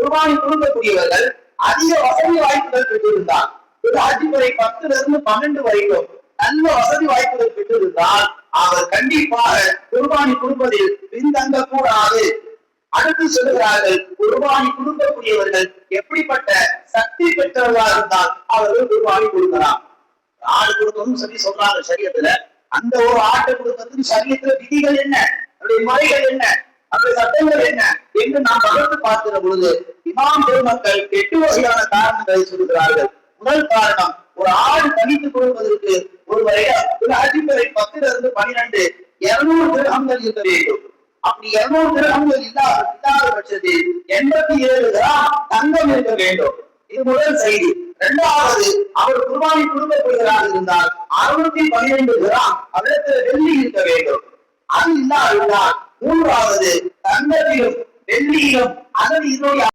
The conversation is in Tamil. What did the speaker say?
குர்பானி கொடுக்கக்கூடியவர்கள் அதிக வசதி வாய்ப்புகள் பெற்றிருந்தார். ஒரு ஹஜ் முறை 10 இருந்து 12 வரைக்கும் நல்ல வசதி வாய்ப்புகள் பெற்றிருந்தால் அவர் கண்டிப்பாக குர்பானி கொடுப்பதில் பின்தங்க கூடாது. அடுத்து சொல்கிறார்கள், குர்பானி கொடுக்கக்கூடியவர்கள் எப்படிப்பட்ட சக்தி பெற்றவர்களாக இருந்தால் அவர்கள் குர்பானி கொடுக்கலாம். ஆடு கொடுக்கணும்னு சொல்லி சொல்றாங்க சரியத்துல. அந்த ஒரு ஆட்டை கொடுக்கறதுக்கு சரியத்துல விதிகள் என்ன, அதனுடைய முறைகள் என்ன, அந்த சட்டங்கள் என்ன என்று நாம் வகுத்து பார்க்கிற பொழுது இமாம் பெருமக்கள் 8 வகையான காரணங்களை சொல்கிறார்கள். முதல் காரணம், ஒரு ஆடு தனித்து கொடுப்பதற்கு ஒரு ஹஜ் முறை 10 இருந்து 12 200 திரகங்கள் இருக்க வேண்டும். அப்படி 200 திரகங்கள் இல்லாத பட்சத்தில் 87 கிராம் தங்கம் இருக்க வேண்டும். இது முதல் செய்தி. இரண்டாவது, அவர் குர்பானி கொடுக்கப்படுகிறார் இருந்தால் 612 கிராம் அவரிடத்தில் வெள்ளி இருக்க வேண்டும். அது இல்லாவிட்டால் மூன்றாவது, தங்கத்திலும் வெள்ளியிலும் அதன் இதனுடைய